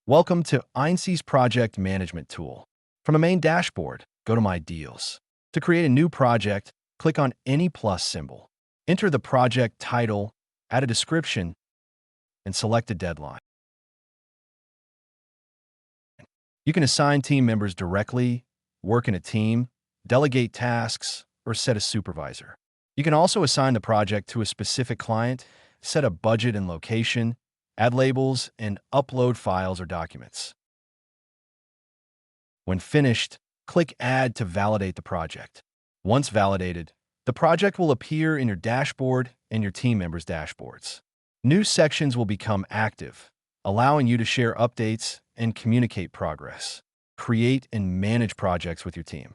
Welcome to einsys Project Management Tool. From the main dashboard, go to My Deals. To create a new project, click on any plus symbol. Enter the project title, add a description, and select a deadline. You can assign team members directly, work in a team, delegate tasks, or set a supervisor. You can also assign the project to a specific client, set a budget and location, add labels, and upload files or documents. When finished, click Add to validate the project. Once validated, the project will appear in your dashboard and your team members' dashboards. New sections will become active, allowing you to share updates and communicate progress. Create and manage projects with your team.